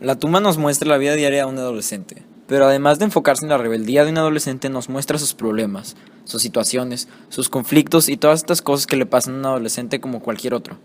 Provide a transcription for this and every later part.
La tumba nos muestra la vida diaria de un adolescente, pero además de enfocarse en la rebeldía de un adolescente, nos muestra sus problemas, sus situaciones, sus conflictos y todas estas cosas que le pasan a un adolescente como cualquier otro.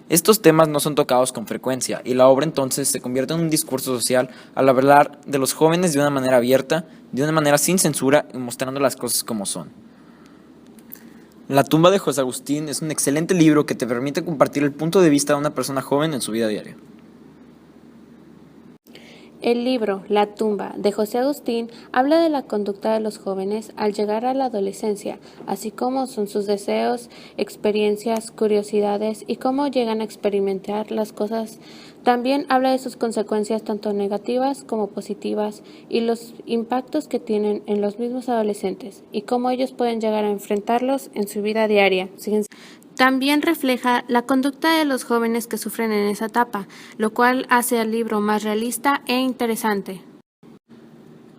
Estos temas no son tocados con frecuencia y la obra entonces se convierte en un discurso social al hablar de los jóvenes de una manera abierta, de una manera sin censura y mostrando las cosas como son. La tumba de José Agustín es un excelente libro que te permite compartir el punto de vista de una persona joven en su vida diaria. El libro La tumba de José Agustín habla de la conducta de los jóvenes al llegar a la adolescencia, así como son sus deseos, experiencias, curiosidades y cómo llegan a experimentar las cosas. También habla de sus consecuencias tanto negativas como positivas y los impactos que tienen en los mismos adolescentes y cómo ellos pueden llegar a enfrentarlos en su vida diaria. También refleja la conducta de los jóvenes que sufren en esa etapa, lo cual hace al libro más realista e interesante.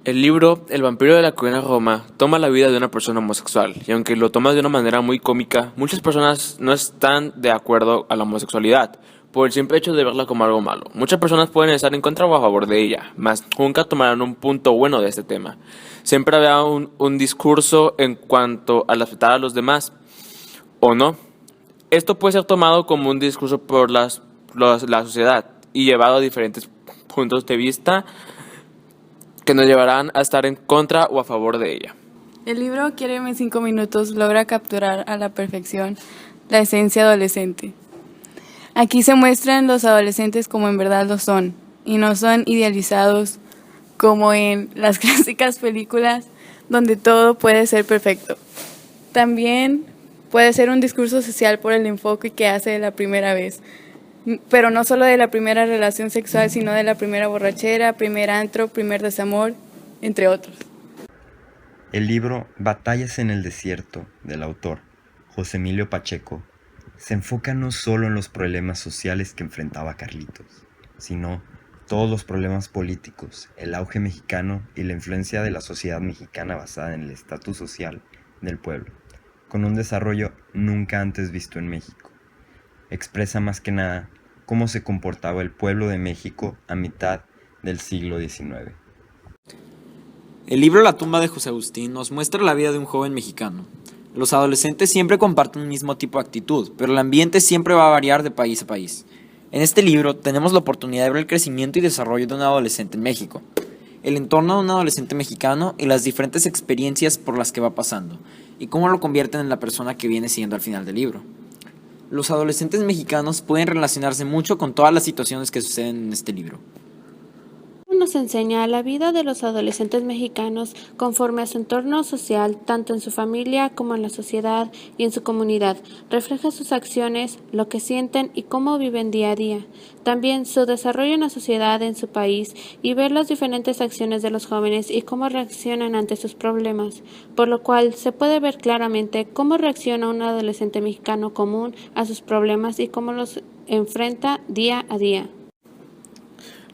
El libro El vampiro de la colina Roma toma la vida de una persona homosexual, y aunque lo toma de una manera muy cómica, muchas personas no están de acuerdo a la homosexualidad, por el simple hecho de verla como algo malo. Muchas personas pueden estar en contra o a favor de ella, mas nunca tomarán un punto bueno de este tema. Siempre habrá un discurso en cuanto al aceptar a los demás, o no. Esto puede ser tomado como un discurso por la sociedad y llevado a diferentes puntos de vista que nos llevarán a estar en contra o a favor de ella. El libro Quiéreme en 5 minutos logra capturar a la perfección la esencia adolescente. Aquí se muestran los adolescentes como en verdad lo son, y no son idealizados como en las clásicas películas donde todo puede ser perfecto. También puede ser un discurso social por el enfoque que hace de la primera vez, pero no solo de la primera relación sexual, sino de la primera borrachera, primer antro, primer desamor, entre otros. El libro Batallas en el desierto, del autor José Emilio Pacheco, se enfoca no solo en los problemas sociales que enfrentaba Carlitos, sino todos los problemas políticos, el auge mexicano y la influencia de la sociedad mexicana basada en el estatus social del pueblo, con un desarrollo nunca antes visto en México. Expresa más que nada cómo se comportaba el pueblo de México a mitad del siglo XIX. El libro La tumba de José Agustín nos muestra la vida de un joven mexicano. Los adolescentes siempre comparten un mismo tipo de actitud, pero el ambiente siempre va a variar de país a país. En este libro tenemos la oportunidad de ver el crecimiento y desarrollo de un adolescente en México, el entorno de un adolescente mexicano y las diferentes experiencias por las que va pasando, y cómo lo convierten en la persona que viene siendo al final del libro. Los adolescentes mexicanos pueden relacionarse mucho con todas las situaciones que suceden en este libro. Nos enseña la vida de los adolescentes mexicanos conforme a su entorno social, tanto en su familia como en la sociedad y en su comunidad. Refleja sus acciones, lo que sienten y cómo viven día a día. También su desarrollo en la sociedad en su país y ver las diferentes acciones de los jóvenes y cómo reaccionan ante sus problemas, por lo cual se puede ver claramente cómo reacciona un adolescente mexicano común a sus problemas y cómo los enfrenta día a día.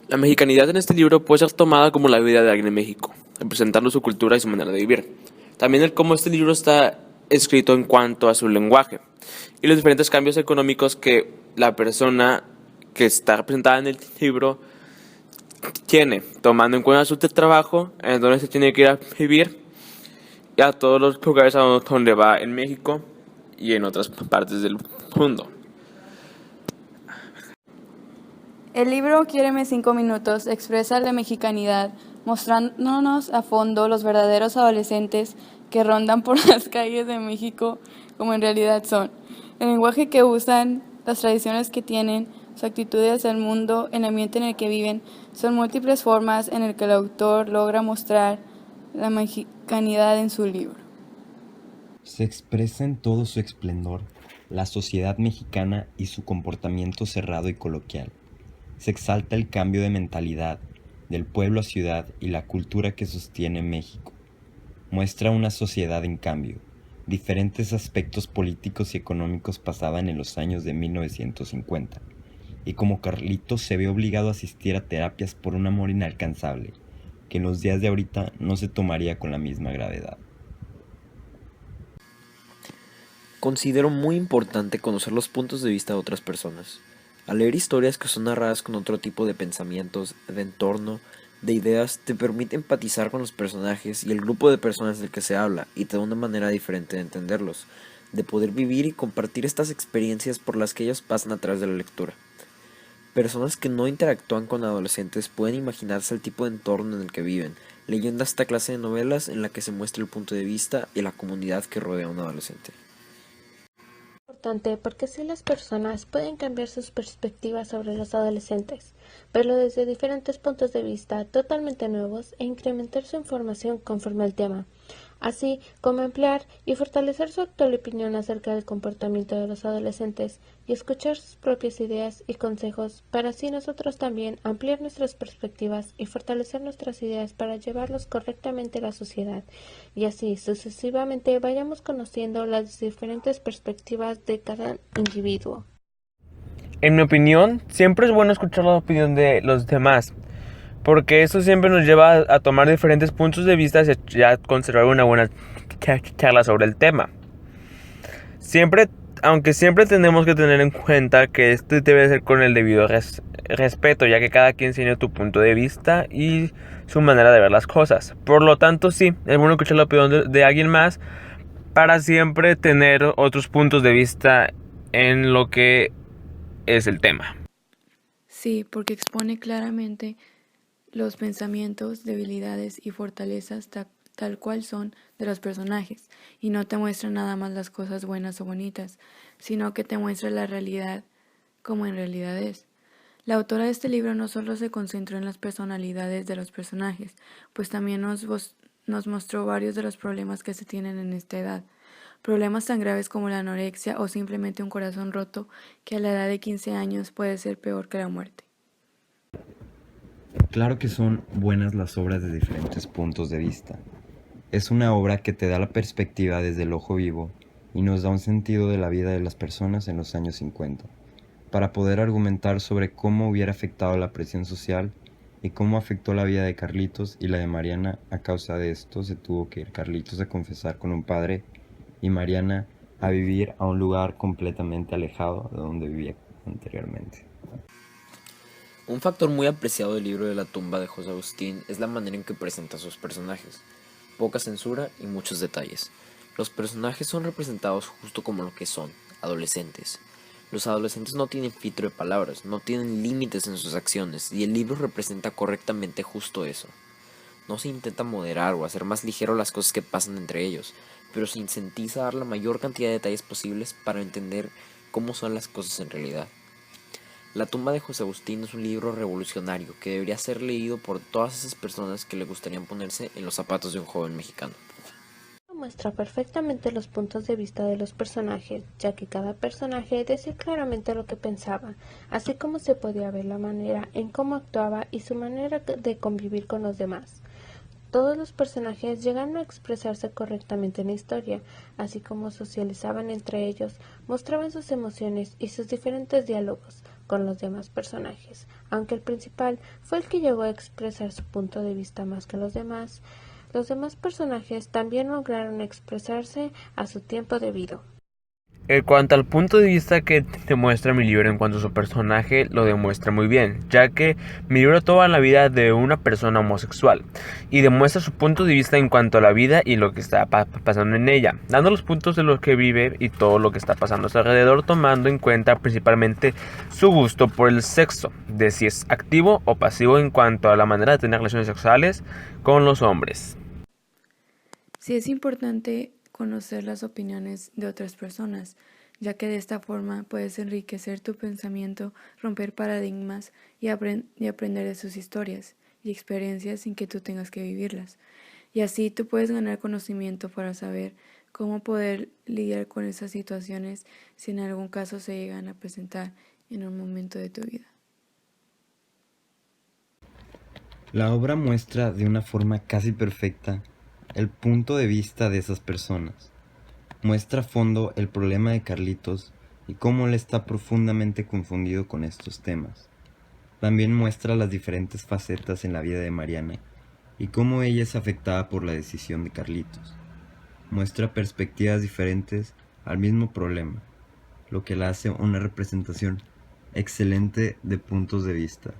La mexicanidad en este libro puede ser tomada como la vida de alguien en México, representando su cultura y su manera de vivir. También el cómo este libro está escrito en cuanto a su lenguaje y los diferentes cambios económicos que la persona que está representada en el libro tiene, tomando en cuenta su trabajo, en donde se tiene que ir a vivir y a todos los lugares a donde va en México y en otras partes del mundo. El libro Quiéreme 5 minutos expresa la mexicanidad, mostrándonos a fondo los verdaderos adolescentes que rondan por las calles de México como en realidad son. El lenguaje que usan, las tradiciones que tienen, su actitud hacia el mundo, el ambiente en el que viven, son múltiples formas en las que el autor logra mostrar la mexicanidad en su libro. Se expresa en todo su esplendor la sociedad mexicana y su comportamiento cerrado y coloquial. Se exalta el cambio de mentalidad del pueblo a ciudad y la cultura que sostiene México. Muestra una sociedad en cambio. Diferentes aspectos políticos y económicos pasaban en los años de 1950, y como Carlitos se ve obligado a asistir a terapias por un amor inalcanzable, que en los días de ahorita no se tomaría con la misma gravedad. Considero muy importante conocer los puntos de vista de otras personas. Al leer historias que son narradas con otro tipo de pensamientos, de entorno, de ideas, te permite empatizar con los personajes y el grupo de personas del que se habla y te da una manera diferente de entenderlos, de poder vivir y compartir estas experiencias por las que ellos pasan a través de la lectura. Personas que no interactúan con adolescentes pueden imaginarse el tipo de entorno en el que viven, leyendo esta clase de novelas en la que se muestra el punto de vista y la comunidad que rodea a un adolescente. Importante porque así las personas pueden cambiar sus perspectivas sobre los adolescentes, verlo desde diferentes puntos de vista totalmente nuevos e incrementar su información conforme al tema, así como emplear y fortalecer su actual opinión acerca del comportamiento de los adolescentes y escuchar sus propias ideas y consejos para así nosotros también ampliar nuestras perspectivas y fortalecer nuestras ideas para llevarlos correctamente a la sociedad y así sucesivamente vayamos conociendo las diferentes perspectivas de cada individuo. En mi opinión, siempre es bueno escuchar la opinión de los demás, porque eso siempre nos lleva a tomar diferentes puntos de vista y a conservar una buena charla sobre el tema. Aunque siempre tenemos que tener en cuenta que esto debe ser con el debido respeto, ya que cada quien tiene tu punto de vista y su manera de ver las cosas. Por lo tanto, sí, es bueno escuchar la opinión de alguien más para siempre tener otros puntos de vista en lo que es el tema. Sí, porque expone claramente los pensamientos, debilidades y fortalezas tal cual son de los personajes, y no te muestra nada más las cosas buenas o bonitas, sino que te muestra la realidad como en realidad es. La autora de este libro no solo se concentró en las personalidades de los personajes, pues también nos mostró varios de los problemas que se tienen en esta edad. Problemas tan graves como la anorexia o simplemente un corazón roto que a la edad de 15 años puede ser peor que la muerte. Claro que son buenas las obras de diferentes puntos de vista. Es una obra que te da la perspectiva desde el ojo vivo y nos da un sentido de la vida de las personas en los años 50, para poder argumentar sobre cómo hubiera afectado la presión social y cómo afectó la vida de Carlitos y la de Mariana. A causa de esto se tuvo que ir Carlitos a confesar con un padre y Mariana a vivir a un lugar completamente alejado de donde vivía anteriormente. Un factor muy apreciado del libro de la tumba de José Agustín es la manera en que presenta a sus personajes. Poca censura y muchos detalles. Los personajes son representados justo como lo que son, adolescentes. Los adolescentes no tienen filtro de palabras, no tienen límites en sus acciones, y el libro representa correctamente justo eso. No se intenta moderar o hacer más ligero las cosas que pasan entre ellos, pero se incentiva a dar la mayor cantidad de detalles posibles para entender cómo son las cosas en realidad. La tumba de José Agustín es un libro revolucionario que debería ser leído por todas esas personas que le gustarían ponerse en los zapatos de un joven mexicano. Muestra perfectamente los puntos de vista de los personajes, ya que cada personaje decía claramente lo que pensaba, así como se podía ver la manera en cómo actuaba y su manera de convivir con los demás. Todos los personajes llegaron a expresarse correctamente en la historia, así como socializaban entre ellos, mostraban sus emociones y sus diferentes diálogos con los demás personajes, aunque el principal fue el que llegó a expresar su punto de vista más que los demás personajes también lograron expresarse a su tiempo debido. En cuanto al punto de vista que te muestra mi libro en cuanto a su personaje, lo demuestra muy bien, ya que mi libro toma la vida de una persona homosexual y demuestra su punto de vista en cuanto a la vida y lo que está pasando en ella, dando los puntos de lo que vive y todo lo que está pasando a su alrededor, tomando en cuenta principalmente su gusto por el sexo, de si es activo o pasivo en cuanto a la manera de tener relaciones sexuales con los hombres. Sí, es importante conocer las opiniones de otras personas, ya que de esta forma puedes enriquecer tu pensamiento, romper paradigmas y aprender de sus historias y experiencias sin que tú tengas que vivirlas. Y así tú puedes ganar conocimiento para saber cómo poder lidiar con esas situaciones si en algún caso se llegan a presentar en un momento de tu vida. La obra muestra de una forma casi perfecta el punto de vista de esas personas. Muestra a fondo el problema de Carlitos y cómo él está profundamente confundido con estos temas. También muestra las diferentes facetas en la vida de Mariana y cómo ella es afectada por la decisión de Carlitos. Muestra perspectivas diferentes al mismo problema, lo que la hace una representación excelente de puntos de vista.